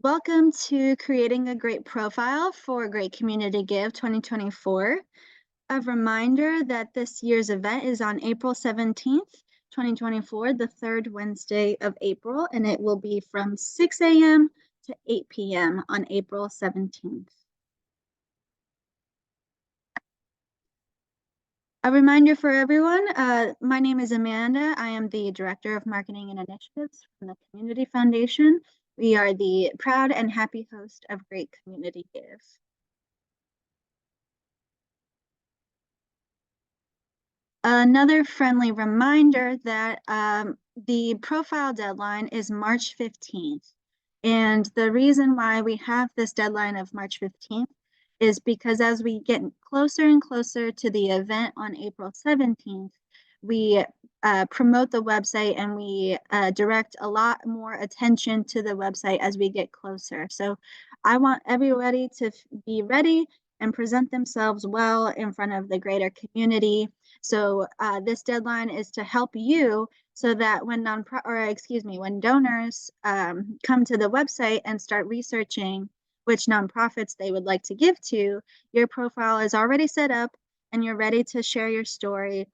Welcome to Creating a Great Profile for Great Community Give 2024. A reminder that this year's event is on April 17th, 2024, the third Wednesday of April, and it will be from 6 a.m. to 8 p.m. on April 17th. A reminder for everyone, my name is Amanda. I am the Director of Marketing and Initiatives from the Community Foundation. We are the proud and happy host of Great Community Give. Another friendly reminder that the profile deadline is March 15th. And the reason why we have this deadline of March 15th is because as we get closer and closer to the event on April 17th, we promote the website and we direct a lot more attention to the website as we get closer. So I want everybody to be ready and present themselves well in front of the greater community. So this deadline is to help you so that when when donors come to the website and start researching which nonprofits they would like to give to, your profile is already set up and you're ready to share your story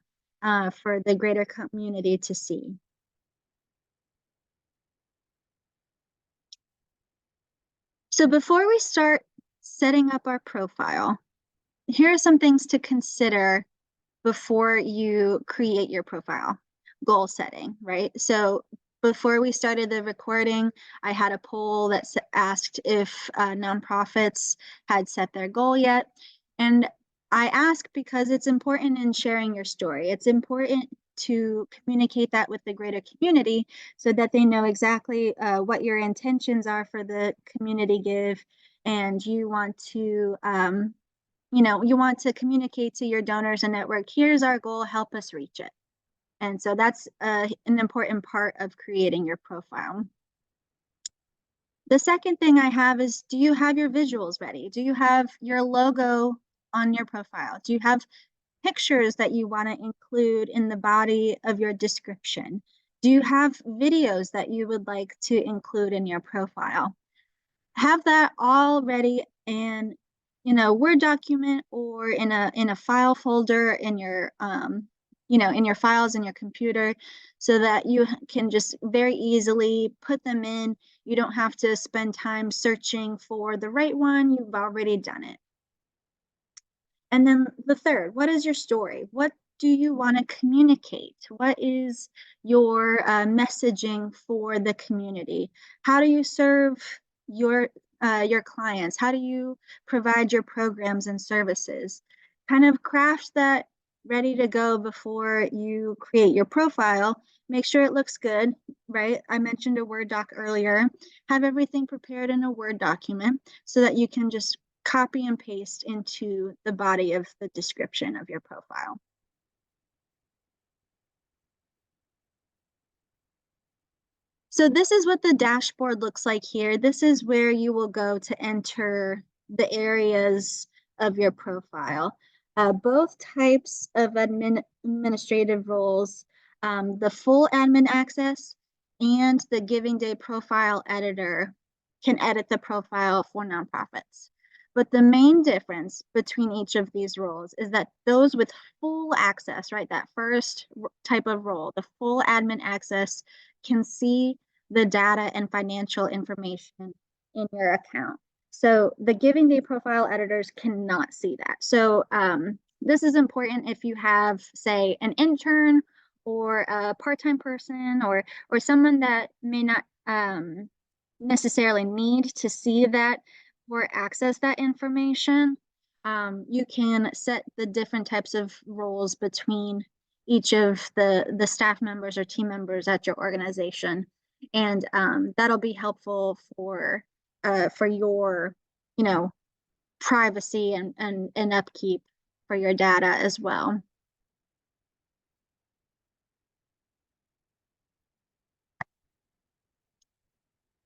for the greater community to see. So before we start setting up our profile, here are some things to consider before you create your profile. Goal setting, right? So before we started the recording, I had a poll that asked if nonprofits had set their goal yet. And I ask because it's important in sharing your story. It's important to communicate that with the greater community so that they know exactly what your intentions are for the community give, and you want to you want to communicate to your donors and network, here's our goal, help us reach it. And so that's an important part of creating your profile. The second thing I have is, do you have your visuals ready? Do you have your logo on your profile? Do you have pictures that you want to include in the body of your description? Do you have videos that you would like to include in your profile? Have that all ready and in a Word document or in a file folder in your in your files in your computer, so that you can just very easily put them in. You don't have to spend time searching for the right one. You've already done it. And then the third, what is your story? What do you want to communicate? What is your messaging for the community? How do you serve your clients? How do you provide your programs and services? Kind of craft that ready to go before you create your profile. Make sure it looks good, right? I mentioned a Word doc earlier. Have everything prepared in a Word document so that you can just copy and paste into the body of the description of your profile. So this is what the dashboard looks like here. This is where you will go to enter the areas of your profile. Both types of administrative roles, the full admin access and the Giving Day profile editor, can edit the profile for nonprofits. But the main difference between each of these roles is that those with full access, right, that first type of role, the full admin access, can see the data and financial information in your account. So the Giving Day profile editors cannot see that. So this is important if you have, say, an intern or a part-time person or someone that may not necessarily need to see that or access that information. You can set the different types of roles between each of the staff members or team members at your organization, and that'll be helpful for your privacy and upkeep for your data as well.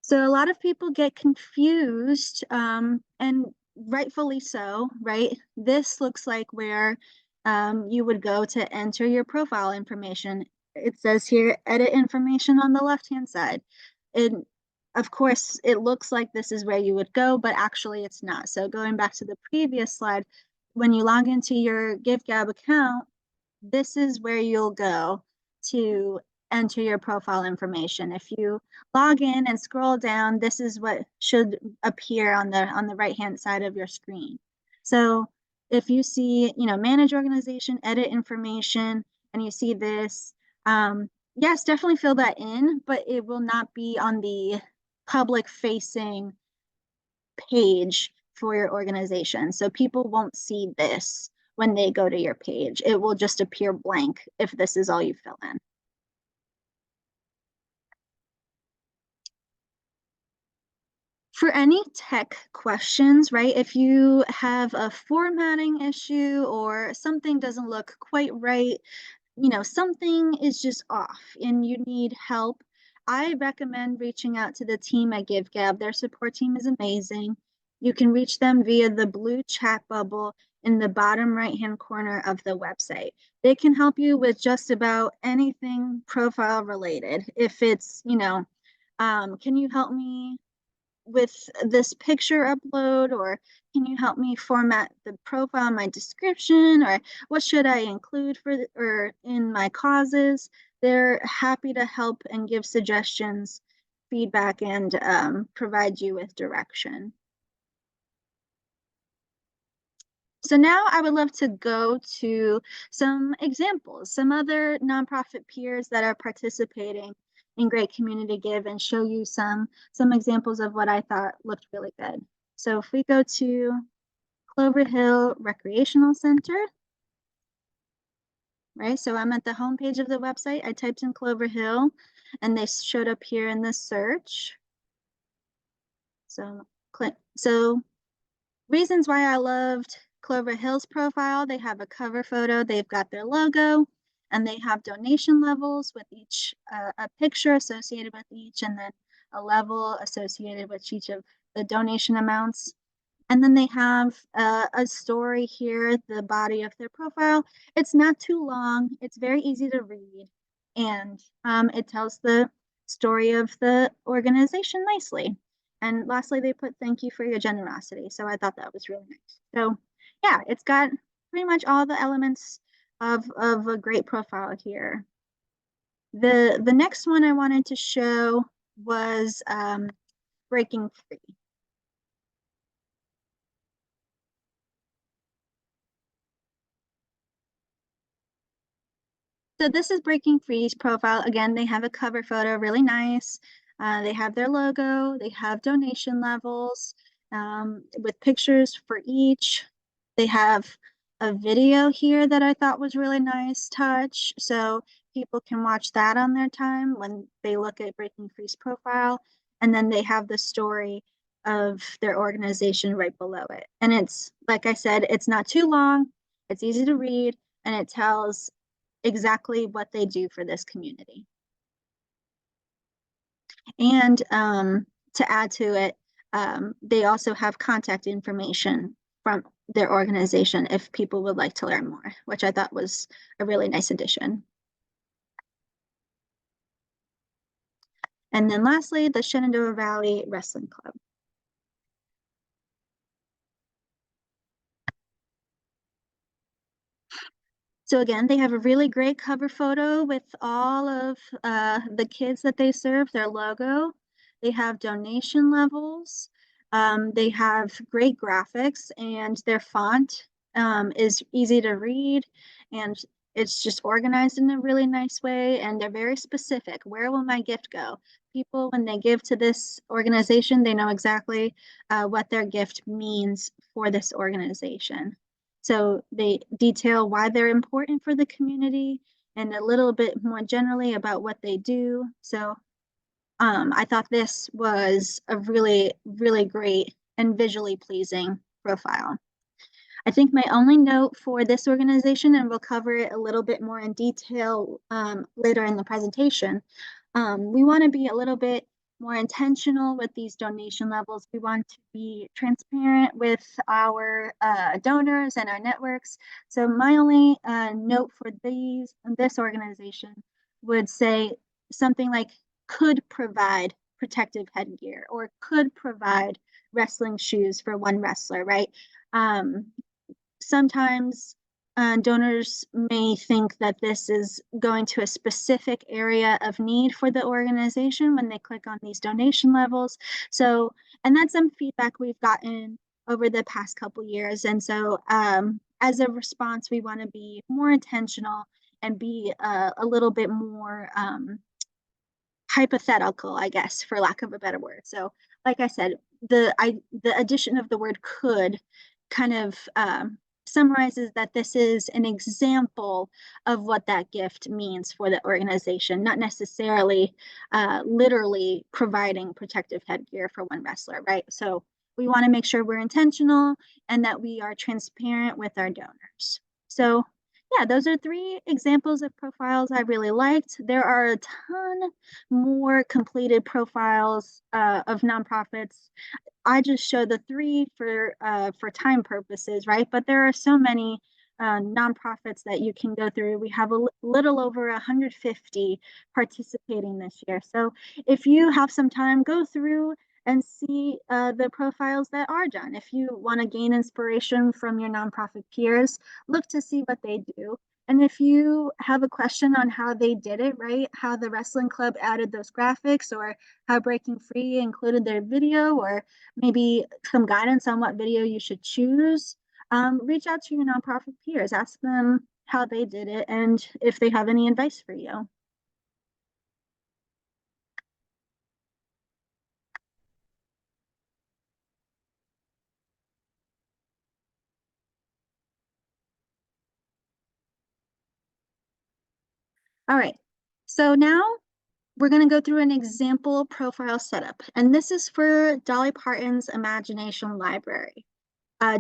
So a lot of people get confused, and rightfully so, right? This looks like where you would go to enter your profile information. It says here, edit information on the left-hand side. And of course, it looks like this is where you would go, but actually it's not. So going back to the previous slide, when you log into your GiveGab account, this is where you'll go to enter your profile information. If you log in and scroll down, this is what should appear on the right-hand side of your screen. So if you see, manage organization, edit information, and you see this, yes, definitely fill that in, but it will not be on the public facing page for your organization. So people won't see this when they go to your page. It will just appear blank if this is all you fill in. For any tech questions, right, if you have a formatting issue or something doesn't look quite right, something is just off and you need help, I recommend reaching out to the team at GiveGab. Their support team is amazing. You can reach them via the blue chat bubble in the bottom right-hand corner of the website. They can help you with just about anything profile related. If it's, can you help me with this picture upload, or can you help me format the profile, my description, or what should I include or in my causes? They're happy to help and give suggestions, feedback, and provide you with direction. So now I would love to go to some examples, some other nonprofit peers that are participating in Great Community Give, and show you some examples of what I thought looked really good. So if we go to Clover Hill Recreational Center, right? So I'm at the homepage of the website. I typed in Clover Hill and they showed up here in the search. So reasons why I loved Clover Hill's profile: they have a cover photo, they've got their logo, and they have donation levels with each, a picture associated with each, and then a level associated with each of the donation amounts. And then they have a story here, the body of their profile. It's not too long, it's very easy to read, and it tells the story of the organization nicely. And lastly, they put thank you for your generosity. So I thought that was really nice. So yeah, it's got pretty much all the elements of a great profile here. The next one I wanted to show was Breaking Free. So this is Breaking Free's profile. Again, they have a cover photo, really nice. They have their logo, they have donation levels with pictures for each. They have a video here that I thought was really nice touch. So people can watch that on their time when they look at Breaking Free's profile. And then they have the story of their organization right below it. And it's, like I said, it's not too long, it's easy to read, and it tells exactly what they do for this community. And to add to it, they also have contact information from their organization if people would like to learn more, which I thought was a really nice addition. And then lastly, the Shenandoah Valley Wrestling Club. So again, they have a really great cover photo with all of the kids that they serve, their logo. They have donation levels. They have great graphics, and their font is easy to read, and it's just organized in a really nice way, and they're very specific. Where will my gift go? People, when they give to this organization, they know exactly what their gift means for this organization. So they detail why they're important for the community and a little bit more generally about what they do. So I thought this was a really, really great and visually pleasing profile. I think my only note for this organization, and we'll cover it a little bit more in detail later in the presentation, we want to be a little bit more intentional with these donation levels. We want to be transparent with our donors and our networks. So my only note for this organization would say something like could provide protective headgear or could provide wrestling shoes for one wrestler, right? Sometimes donors may think that this is going to a specific area of need for the organization when they click on these donation levels. So, and that's some feedback we've gotten over the past couple years. And so as a response, we want to be more intentional and be a little bit more hypothetical, I guess, for lack of a better word. So like I said, the addition of the word could kind of summarizes that this is an example of what that gift means for the organization, not necessarily literally providing protective headgear for one wrestler, right? So we want to make sure we're intentional and that we are transparent with our donors. So yeah, those are 3 examples of profiles I really liked. There are a ton more completed profiles of nonprofits. I just show the 3 for time purposes, right? But there are so many nonprofits that you can go through. We have a little over 150 participating this year. So if you have some time, go through and see the profiles that are done. If you want to gain inspiration from your nonprofit peers, look to see what they do. And if you have a question on how they did it, right, how the wrestling club added those graphics or how Breaking Free included their video or maybe some guidance on what video you should choose, reach out to your nonprofit peers, ask them how they did it and if they have any advice for you. All right, so now we're going to go through an example profile setup, and this is for Dolly Parton's Imagination Library.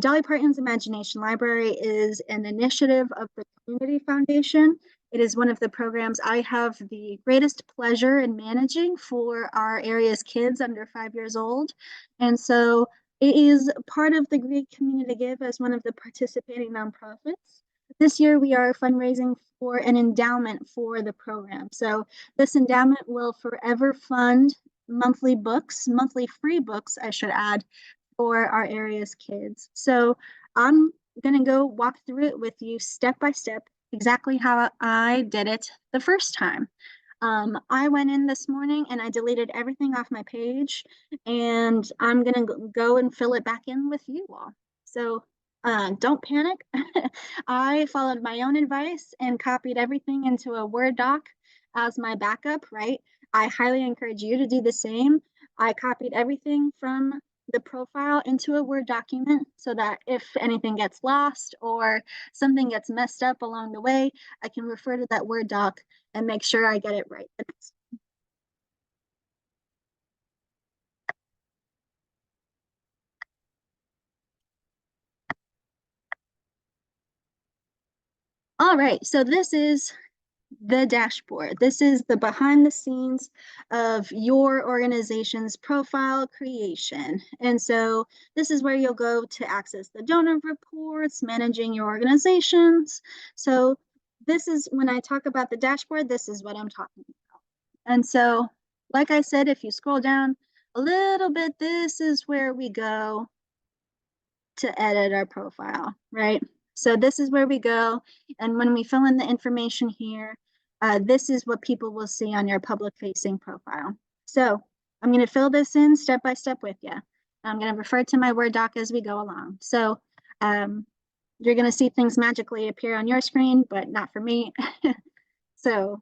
Dolly Parton's Imagination Library is an initiative of the Community Foundation. It is one of the programs I have the greatest pleasure in managing for our area's kids under 5 years old. And so it is part of the Great Community Give as one of the participating nonprofits. This year we are fundraising for an endowment for the program. So this endowment will forever fund monthly books, monthly free books, I should add, for our area's kids. So I'm gonna go walk through it with you step by step, exactly how I did it the first time. I went in this morning and I deleted everything off my page, and I'm gonna go and fill it back in with you all. So don't panic. I followed my own advice and copied everything into a Word doc as my backup, right? I highly encourage you to do the same. I copied everything from the profile into a Word document so that if anything gets lost or something gets messed up along the way, I can refer to that Word doc and make sure I get it right. All right, so this is the dashboard. This is the behind the scenes of your organization's profile creation. And so this is where you'll go to access the donor reports, managing your organizations. So this is when I talk about the dashboard, this is what I'm talking about. And so, like I said, if you scroll down a little bit, this is where we go to edit our profile, right? So this is where we go. And when we fill in the information here, this is what people will see on your public facing profile. So I'm going to fill this in step by step with you. I'm going to refer to my Word doc as we go along. So you're going to see things magically appear on your screen, but not for me. So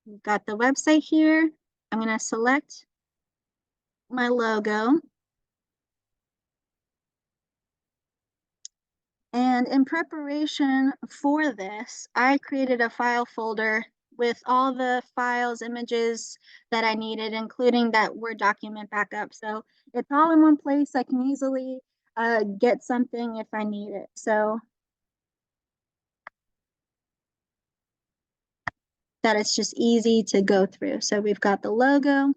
we've got the website here. I'm going to select my logo. And in preparation for this, I created a file folder with all the files, images that I needed, including that Word document backup. So it's all in one place. I can easily get something if I need it. So that it's just easy to go through. So we've got the logo,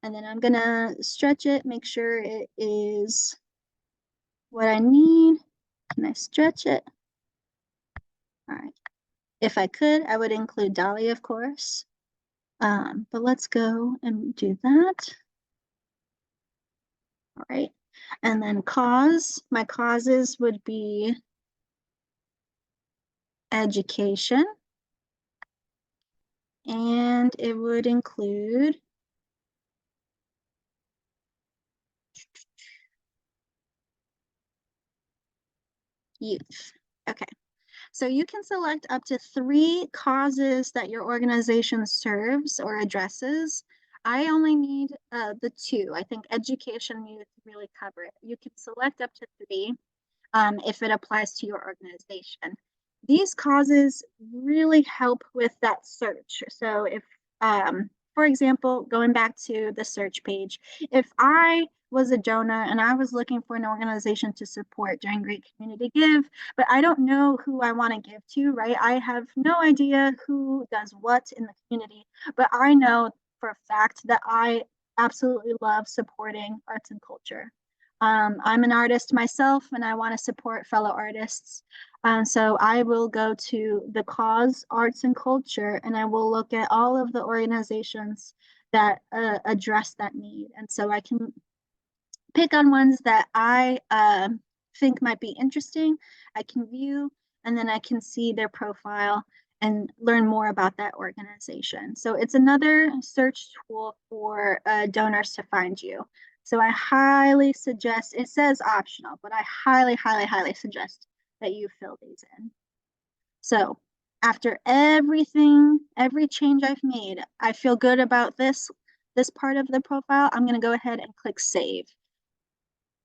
and then I'm gonna stretch it, make sure it is what I need. Can I stretch it? All right. If I could, I would include Dolly, of course. But let's go and do that. All right. And then cause, my causes would be education. And it would include youth. Okay. So you can select up to 3 causes that your organization serves or addresses. I only need the 2. I think education and youth really cover it. You can select up to 3 if it applies to your organization. These causes really help with that search. So if, for example, going back to the search page, if I was a donor and I was looking for an organization to support during Great Community Give, but I don't know who I want to give to, right? I have no idea who does what in the community, but I know for a fact that I absolutely love supporting arts and culture. I'm an artist myself and I want to support fellow artists. So I will go to the cause arts and culture and I will look at all of the organizations that address that need. And so I can pick on ones that I think might be interesting. I can view and then I can see their profile and learn more about that organization. So it's another search tool for donors to find you. So I highly suggest, it says optional, but I highly, highly, highly suggest that you fill these in. So after everything, every change I've made, I feel good about this part of the profile. I'm going to go ahead and click save.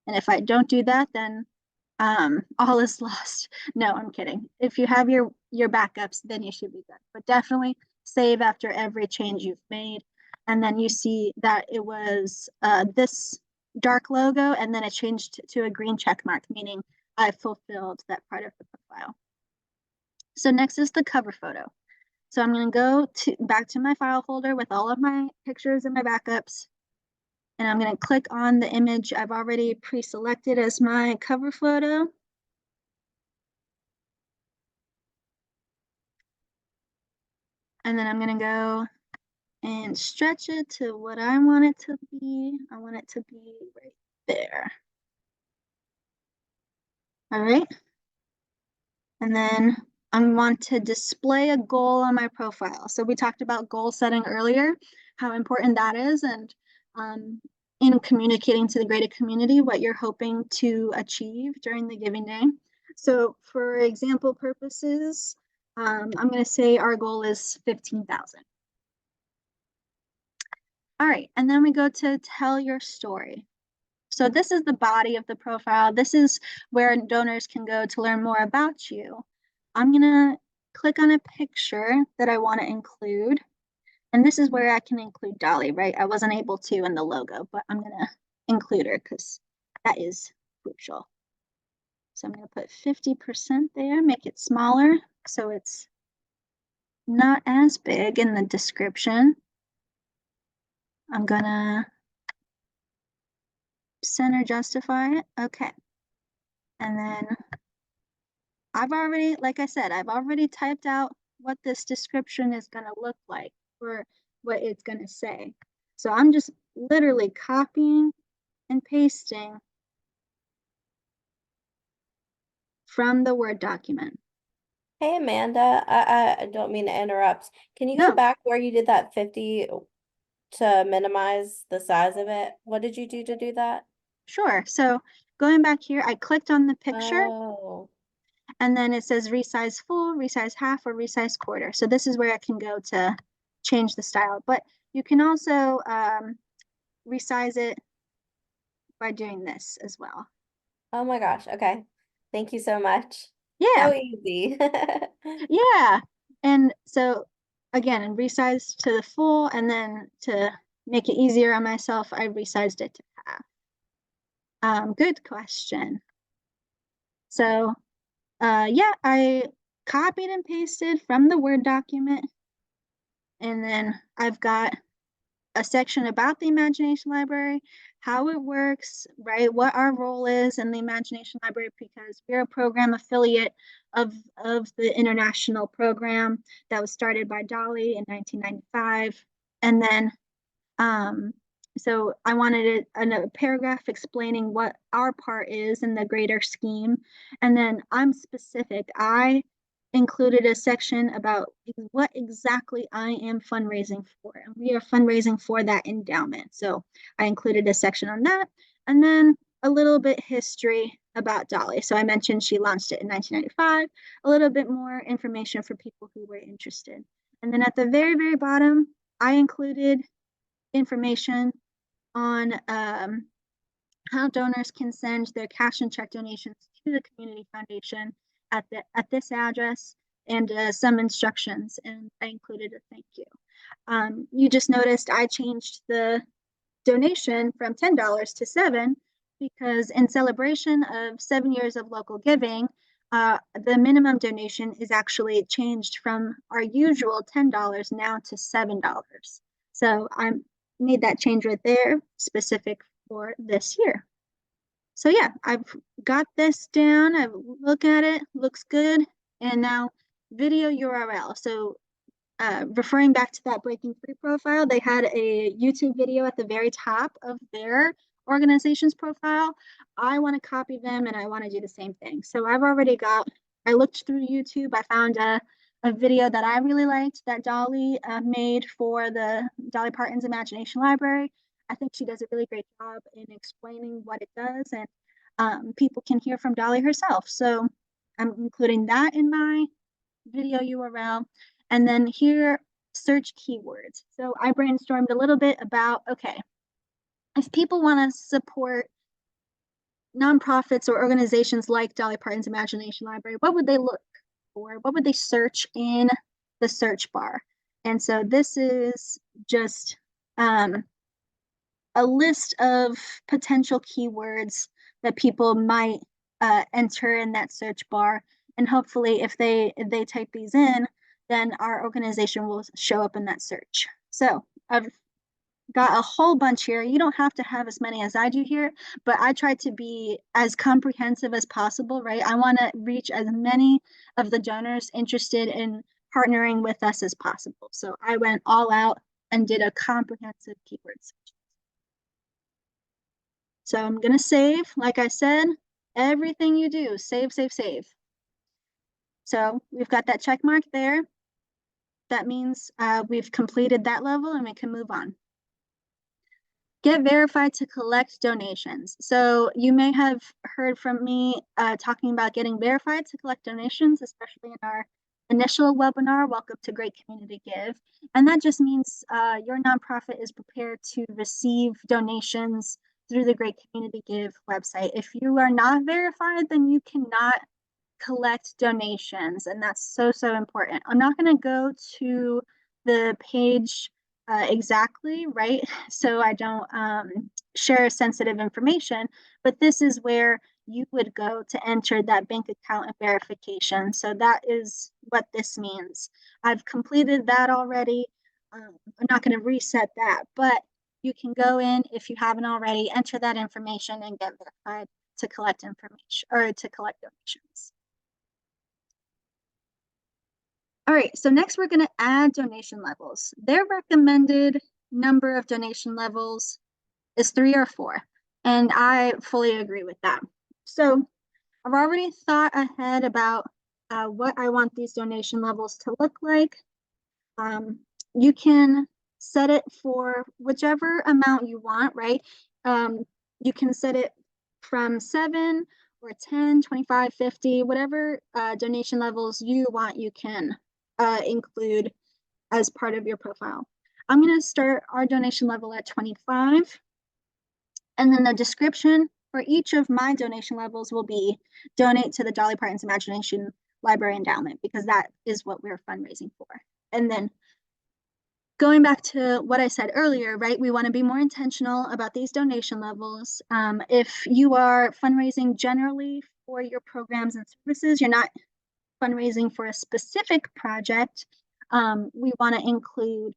And if I don't do that, then all is lost. No, I'm kidding. If you have your backups, then you should be good. But definitely save after every change you've made. And then you see that it was this dark logo, and then it changed to a green check mark, meaning I fulfilled that part of the profile. So next is the cover photo. So I'm going to go back to my file folder with all of my pictures and my backups. And I'm going to click on the image I've already pre-selected as my cover photo. And then I'm going to go and stretch it to what I want it to be. I want it to be right there. All right. And then I want to display a goal on my profile. So we talked about goal setting earlier, how important that is, and in communicating to the greater community what you're hoping to achieve during the giving day. So for example purposes, I'm going to say our goal is 15,000. All right, and then we go to tell your story. So this is the body of the profile. This is where donors can go to learn more about you. I'm gonna click on a picture that I want to include. And this is where I can include Dolly, right? I wasn't able to in the logo, but I'm gonna include her because that is crucial. So I'm gonna put 50% there, make it smaller so it's not as big in the description. I'm gonna center justify it. Okay. And then I've already, like I said, I've already typed out what this description is going to look like or what it's going to say. So I'm just literally copying and pasting from the Word document. Hey Amanda, I don't mean to interrupt. Can you go No, back where you did that 50 to minimize the size of it? What did you do to do that? sure. So going back here, I clicked on the picture Oh, and then it says resize full, resize half, or resize quarter. So this is where I can go to change the style. But you can also resize it by doing this as well. oh my gosh. Okay. Thank you so much. Yeah, So easy. yeah. And so again, and resized to the full, and then to make it easier on myself, I resized it to half. Good question. So yeah, I copied and pasted from the Word document, and then I've got a section about the Imagination Library, how it works, right? What our role is in the Imagination Library, because we're a program affiliate of the international program that was started by Dolly in 1995. And then, so I wanted a paragraph explaining what our part is in the greater scheme. And then I'm specific. I included a section about what exactly I am fundraising for. And we are fundraising for that endowment. So I included a section on that. And then a little bit history about Dolly. So I mentioned she launched it in 1995, a little bit more information for people who were interested. And then at the very, very bottom, I included information on how donors can send their cash and check donations to the community foundation at this address, and some instructions, and I included a thank you. You just noticed I changed the donation from $10 to $7 because in celebration of 7 years of local giving, the minimum donation is actually changed from our usual $10 now to $7. So I made that change right there, specific for this year. So yeah, I've got this down. I've looked at it, looks good. And now video URL. So referring back to that Breaking Free profile, they had a YouTube video at the very top of their organization's profile. I want to copy them and I want to do the same thing. So I've already got, I looked through YouTube, I found a video that I really liked that Dolly made for the Dolly Parton's Imagination Library. I think she does a really great job in explaining what it does, and people can hear from Dolly herself. So I'm including that in my video URL. And then here, search keywords. So I brainstormed a little bit about, okay, if people want to support nonprofits or organizations like Dolly Parton's Imagination Library, what would they look for? What would they search in the search bar? And so this is just a list of potential keywords that people might enter in that search bar. And hopefully if they type these in, then our organization will show up in that search. So I've got a whole bunch here. You don't have to have as many as I do here, but I try to be as comprehensive as possible, right? I want to reach as many of the donors interested in partnering with us as possible. So I went all out and did a comprehensive keyword search. So I'm going to save, like I said, everything you do, save, save, save. So we've got that check mark there. That means we've completed that level and we can move on. Get verified to collect donations. So you may have heard from me talking about getting verified to collect donations, especially in our initial webinar, Welcome to Great Community Give. And that just means your nonprofit is prepared to receive donations through the Great Community Give website. If you are not verified, then you cannot collect donations, and that's so, so important. I'm not going to go to the page exactly, right? So I don't share sensitive information, but this is where you would go to enter that bank account and verification. So that is what this means. I've completed that already. I'm not going to reset that, but you can go in if you haven't already, enter that information and get verified to collect information or to collect donations. All right, so next we're going to add donation levels. Their recommended number of donation levels is 3 or 4, and I fully agree with that. So I've already thought ahead about what I want these donation levels to look like. You can set it for whichever amount you want, right? You can set it from 7 or 10, 25, 50, whatever donation levels you want, you can include as part of your profile. I'm going to start our donation level at 25. And then the description for each of my donation levels will be donate to the Dolly Parton's Imagination Library Endowment, because that is what we're fundraising for. And then going back to what I said earlier, right, we want to be more intentional about these donation levels. If you are fundraising generally for your programs and services, you're not fundraising for a specific project, we want to include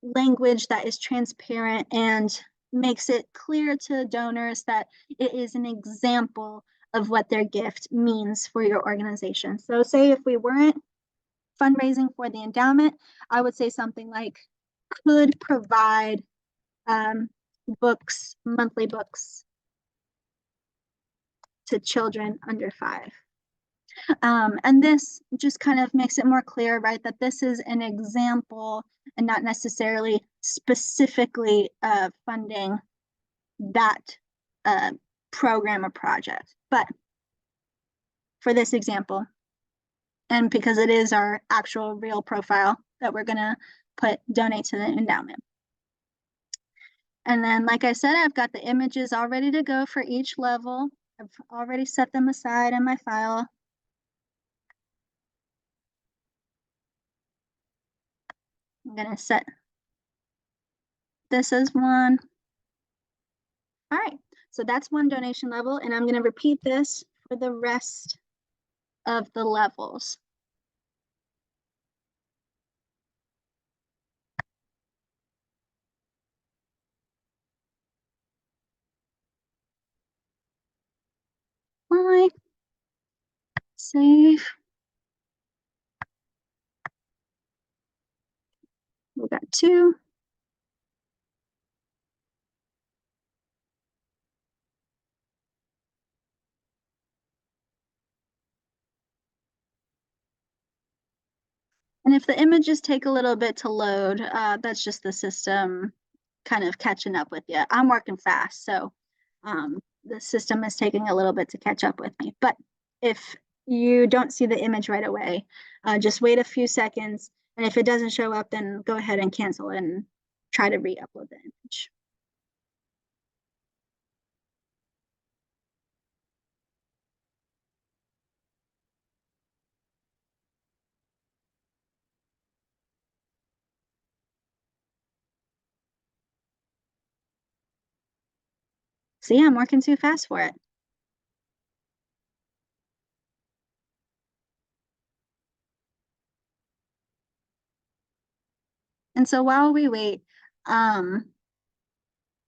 language that is transparent and makes it clear to donors that it is an example of what their gift means for your organization. So say if we weren't fundraising for the endowment, I would say something like, could provide books, monthly books to children under 5. And this just kind of makes it more clear, right, that this is an example and not necessarily specifically funding that program or project. But for this example, and because it is our actual real profile that we're gonna donate to the endowment. And then, like I said, I've got the images all ready to go for each level. I've already set them aside in my file. I'm gonna set this as one. All right, so that's one donation level, and I'm gonna repeat this for the rest of the levels. Save. We got 2. And if the images take a little bit to load, that's just the system kind of catching up with you. I'm working fast, so the system is taking a little bit to catch up with me. But if you don't see the image right away, just wait a few seconds. And if it doesn't show up, then go ahead and cancel and try to re-upload the image. See, I'm working too fast for it. And so while we wait, you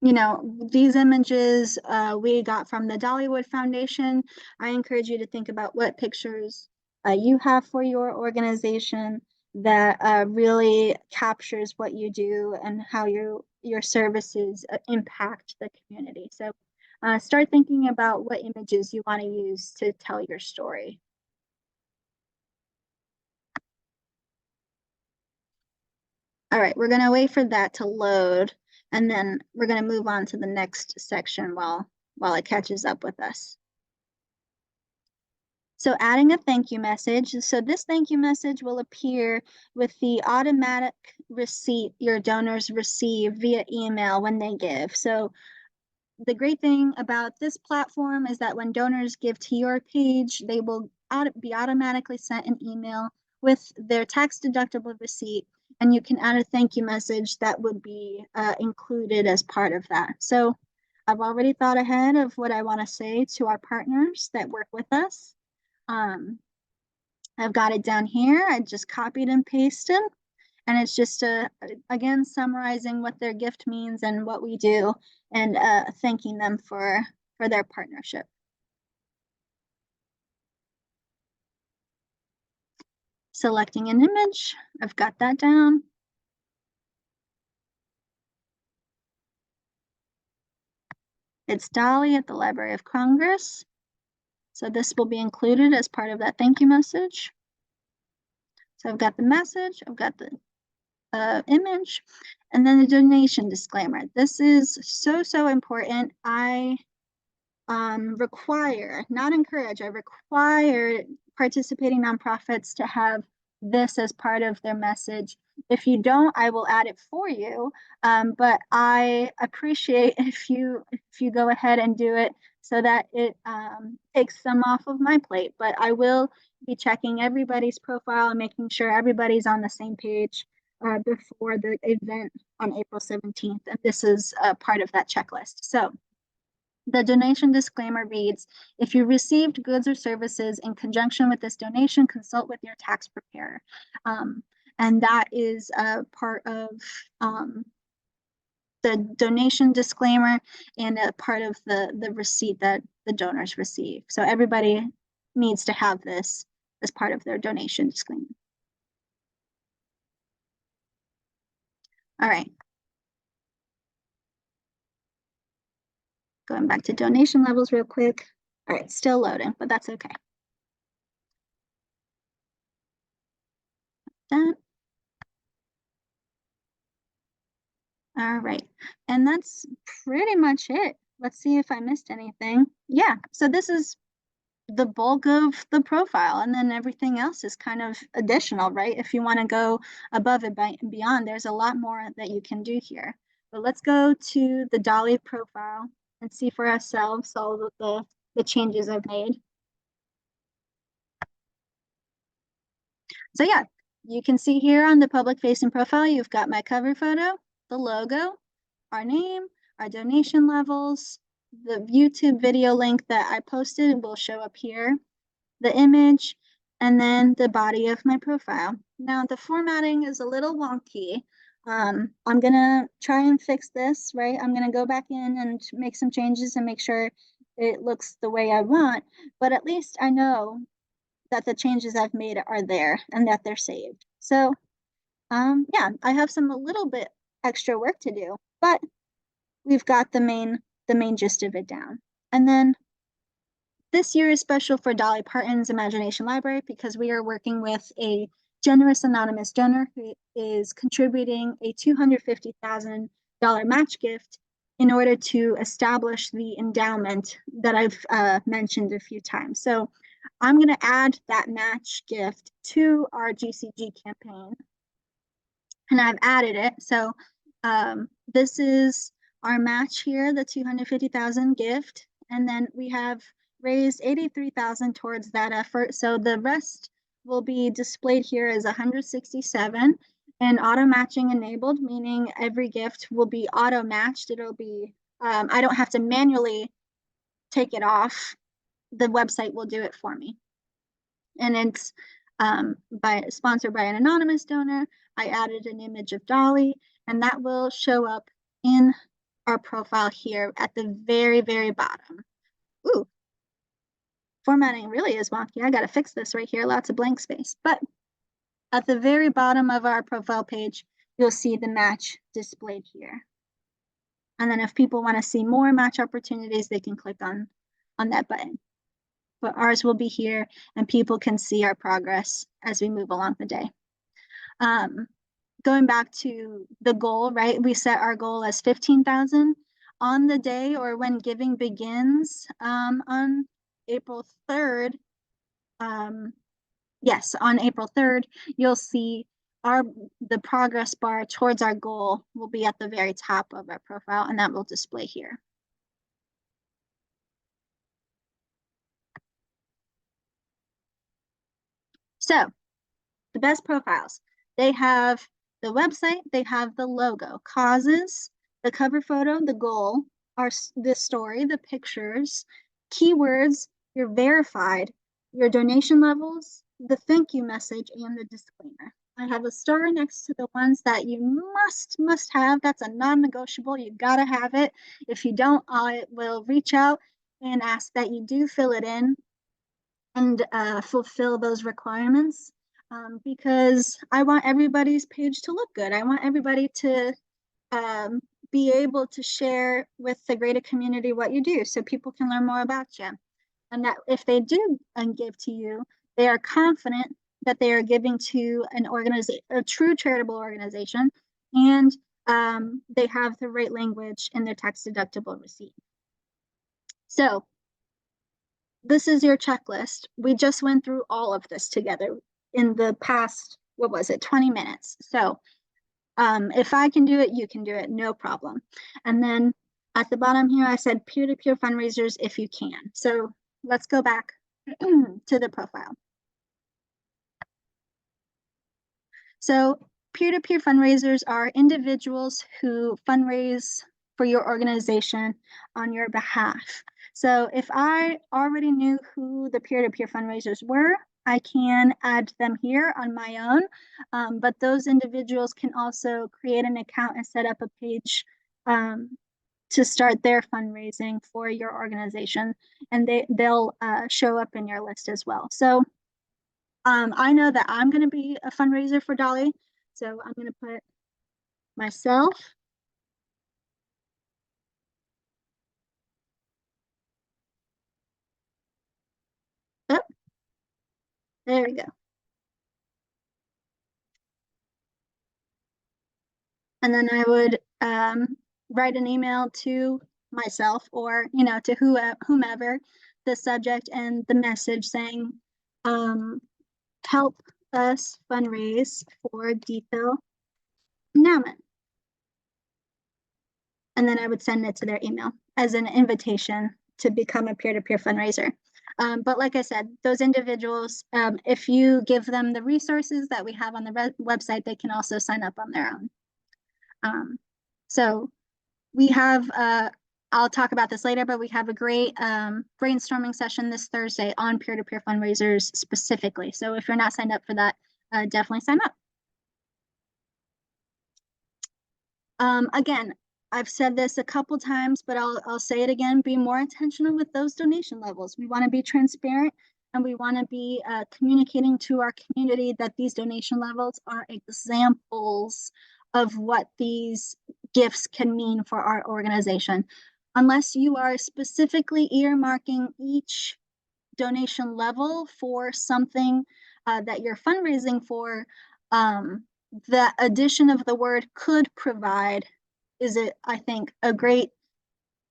know, these images we got from the Dollywood Foundation. I encourage you to think about what pictures you have for your organization that really captures what you do and how your services impact the community. So start thinking about what images you want to use to tell your story. All right, we're gonna wait for that to load, and then we're gonna move on to the next section while it catches up with us. So adding a thank you message. So this thank you message will appear with the automatic receipt your donors receive via email when they give. So the great thing about this platform is that when donors give to your page, they will be automatically sent an email with their tax deductible receipt, and you can add a thank you message that would be included as part of that. So I've already thought ahead of what I want to say to our partners that work with us. I've got it down here. I just copied and pasted, and it's just again summarizing what their gift means and what we do, and thanking them for their partnership. Selecting an image, I've got that down. It's Dolly at the Library of Congress. So this will be included as part of that thank you message. So I've got the message, I've got the image, and then the donation disclaimer. This is so important. I require, not encourage, I require participating nonprofits to have this as part of their message. If you don't, I will add it for you. But I appreciate if you go ahead and do it so that it takes some off of my plate. But I will be checking everybody's profile and making sure everybody's on the same page before the event on April 17th. And this is part of that checklist. So the donation disclaimer reads, if you received goods or services in conjunction with this donation, consult with your tax preparer. And that is a part of the donation disclaimer and a part of the receipt that the donors receive. So everybody needs to have this as part of their donation disclaimer. All right. Going back to donation levels real quick. All right, still loading, but that's okay. Done. All right, and that's pretty much it. Let's see if I missed anything. Yeah, so this is the bulk of the profile, and then everything else is kind of additional, right? If you want to go above and beyond, there's a lot more that you can do here. But let's go to the Dolly profile and see for ourselves all of the changes I've made. So yeah, you can see here on the public facing profile, you've got my cover photo, the logo, our name, our donation levels, the YouTube video link that I posted will show up here, the image, and then the body of my profile. Now the formatting is a little wonky. I'm gonna try and fix this, right? I'm gonna go back in and make some changes and make sure it looks the way I want, but at least I know that the changes I've made are there and that they're saved. So yeah, I have a little bit extra work to do, but we've got the main gist of it down. And then this year is special for Dolly Parton's Imagination Library because we are working with a generous anonymous donor who is contributing a $250,000 match gift in order to establish the endowment that I've mentioned a few times. So I'm going to add that match gift to our GCG campaign, and I've added it. So this is our match here, the 250,000 gift, and then we have raised 83,000 towards that effort. So the rest will be displayed here as 167 and auto matching enabled, meaning every gift will be auto matched. It'll be, I don't have to manually take it off. The website will do it for me. And it's sponsored by an anonymous donor. I added an image of Dolly, and that will show up in our profile here at the very, very bottom. Ooh, formatting really is wonky. I got to fix this right here. Lots of blank space. But at the very bottom of our profile page, you'll see the match displayed here. And then if people want to see more match opportunities, they can click on that button. But ours will be here and people can see our progress as we move along the day. Going back to the goal, right? We set our goal as 15,000 on the day or when giving begins on April 3rd. Yes, on April 3rd, you'll see the progress bar towards our goal will be at the very top of our profile, and that will display here. So the best profiles, they have the website, they have the logo, causes, the cover photo, the goal, the story, the pictures, keywords, your verified, your donation levels, the thank you message, and the disclaimer. I have a star next to the ones that you must have. That's a non-negotiable. You gotta have it. If you don't, I will reach out and ask that you do fill it in and fulfill those requirements because I want everybody's page to look good. I want everybody to be able to share with the greater community what you do so people can learn more about you. And that if they do give to you, they are confident that they are giving to an organization, a true charitable organization, and they have the right language in their tax deductible receipt. So this is your checklist. We just went through all of this together in the past, 20 minutes. So if I can do it, you can do it, no problem. And then at the bottom here, I said peer-to-peer fundraisers if you can. So let's go back to the profile. So peer-to-peer fundraisers are individuals who fundraise for your organization on your behalf. So if I already knew who the peer-to-peer fundraisers were, I can add them here on my own, but those individuals can also create an account and set up a page to start their fundraising for your organization, and they'll show up in your list as well. So I know that I'm going to be a fundraiser for Dolly, so I'm going to put myself, oh, there we go. And then I would write an email to myself or, to whomever, the subject and the message saying, help us fundraise for Detail Endowment. And then I would send it to their email as an invitation to become a peer-to-peer fundraiser. But like I said, those individuals, if you give them the resources that we have on the website, they can also sign up on their own. So we have, I'll talk about this later, but we have a great brainstorming session this Thursday on peer-to-peer fundraisers specifically. So if you're not signed up for that, definitely sign up. Again, I've said this a couple times, but I'll say it again, be more intentional with those donation levels. We want to be transparent and we want to be communicating to our community that these donation levels are examples of what these gifts can mean for our organization. Unless you are specifically earmarking each donation level for something that you're fundraising for, the addition of the word could provide is, I think, a great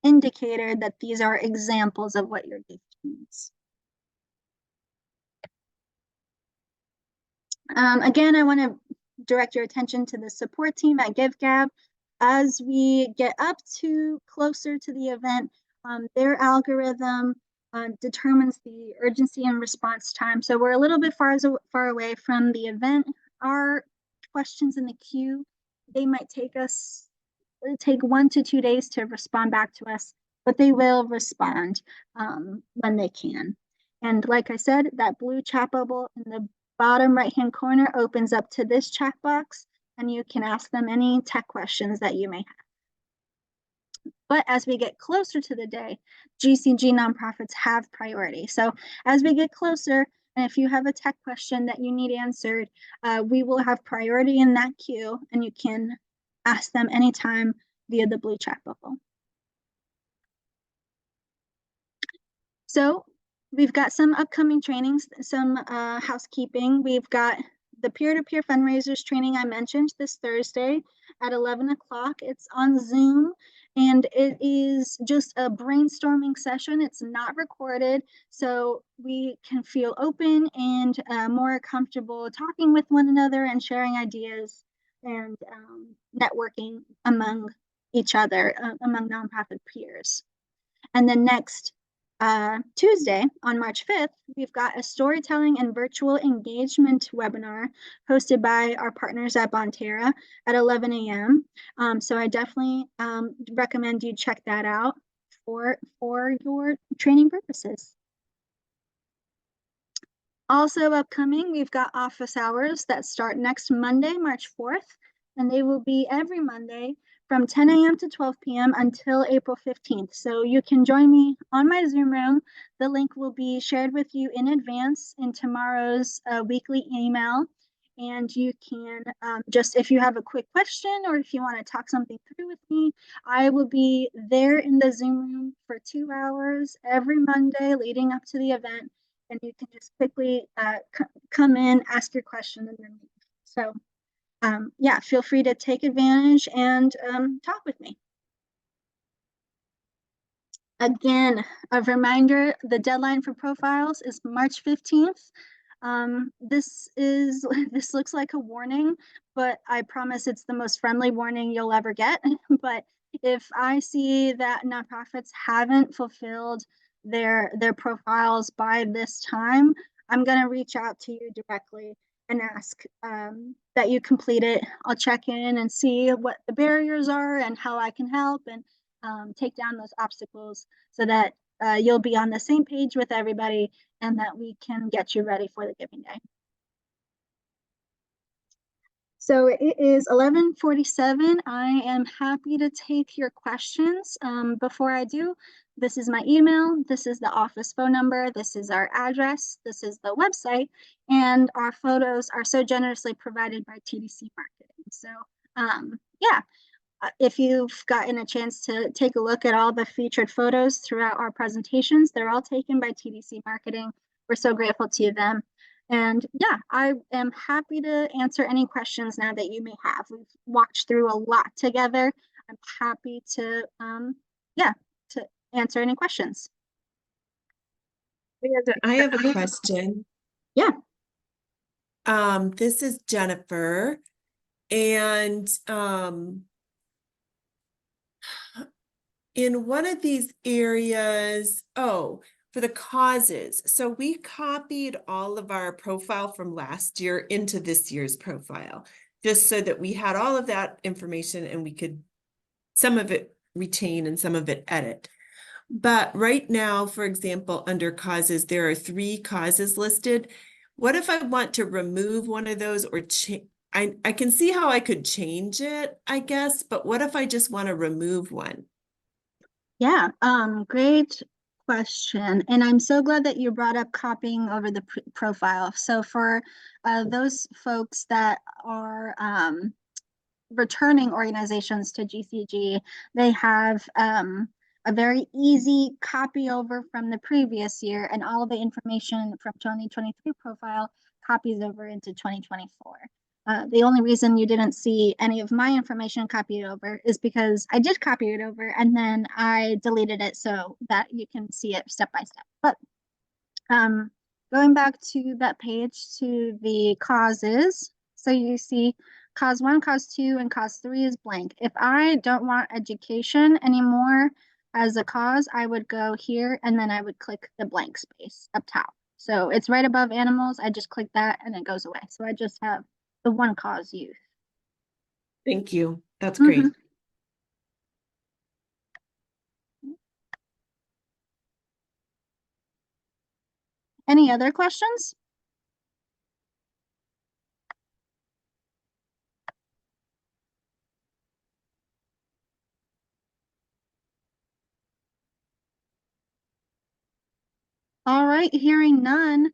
indicator that these are examples of what your gift means. Again, I want to direct your attention to the support team at GiveGab. As we get up to closer to the event, their algorithm determines the urgency and response time. So we're a little bit far away from the event. Our questions in the queue, they might take 1 to 2 days to respond back to us, but they will respond when they can. And like I said, that blue chat bubble in the bottom right-hand corner opens up to this chat box, and you can ask them any tech questions that you may have. But as we get closer to the day, GCG nonprofits have priority. So as we get closer, and if you have a tech question that you need answered, we will have priority in that queue, and you can ask them anytime via the blue chat bubble. So we've got some upcoming trainings, some housekeeping. We've got the peer-to-peer fundraisers training I mentioned this Thursday at 11 o'clock. It's on Zoom, and it is just a brainstorming session. It's not recorded, so we can feel open and more comfortable talking with one another and sharing ideas and networking among each other, among nonprofit peers. And then next Tuesday on March 5th, we've got a storytelling and virtual engagement webinar hosted by our partners at Bonterra at 11 a.m. So I definitely recommend you check that out for your training purposes. Also upcoming, we've got office hours that start next Monday, March 4th, and they will be every Monday from 10 a.m. to 12 p.m. until April 15th. So you can join me on my Zoom room. The link will be shared with you in advance in tomorrow's weekly email. And you can just, if you have a quick question or if you want to talk something through with me, I will be there in the Zoom room for 2 hours every Monday leading up to the event. And you can just quickly come in, ask your question, and then leave. So yeah, feel free to take advantage and talk with me. Again, a reminder, the deadline for profiles is March 15th. This looks like a warning, but I promise it's the most friendly warning you'll ever get. But if I see that nonprofits haven't fulfilled their profiles by this time, I'm going to reach out to you directly and ask that you complete it. I'll check in and see what the barriers are and how I can help and take down those obstacles so that you'll be on the same page with everybody and that we can get you ready for the giving day. So it is 11:47. I am happy to take your questions. Before I do, this is my email, this is the office phone number, this is our address, this is the website, and our photos are so generously provided by TDC Marketing. So Yeah, if you've gotten a chance to take a look at all the featured photos throughout our presentations, they're all taken by TDC Marketing. We're so grateful to them. And yeah, I am happy to answer any questions now that you may have. We've walked through a lot together. I'm happy to, yeah, to answer any questions. I have a question. Yeah. This is Jennifer, and in one of these areas, for the causes. So we copied all of our profile from last year into this year's profile, just so that we had all of that information and we could some of it retain and some of it edit. But right now, for example, under causes, there are 3 causes listed. What if I want to remove one of those or change? I can see how I could change it, I guess, but what if I just want to remove one? Yeah, great question. And I'm so glad that you brought up copying over the profile. So for those folks that are returning organizations to GCG, they have a very easy copy over from the previous year, and all of the information from 2023 profile copies over into 2024. The only reason you didn't see any of my information copied over is because I did copy it over and then I deleted it so that you can see it step by step. But going back to that page to the causes, so you see cause 1, cause 2, and cause 3 is blank. If I don't want education anymore as a cause, I would go here and then I would click the blank space up top. So it's right above animals. I just click that and it goes away. So I just have the 1 cause youth. Thank you. That's great. Any other questions? All right, hearing none,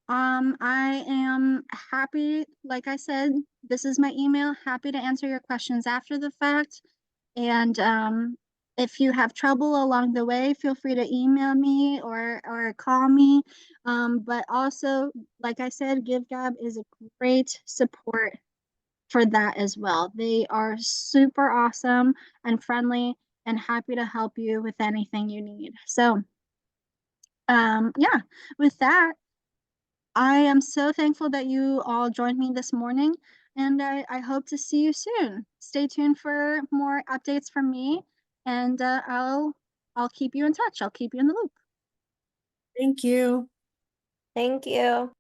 I am happy, like I said, this is my email, happy to answer your questions after the fact. And if you have trouble along the way, feel free to email me or call me. But also, like I said, GiveGab is a great support for that as well. They are super awesome and friendly and happy to help you with anything you need. So yeah, with that, I am so thankful that you all joined me this morning, and I hope to see you soon. Stay tuned for more updates from me, and I'll keep you in touch. I'll keep you in the loop. Thank you. Thank you.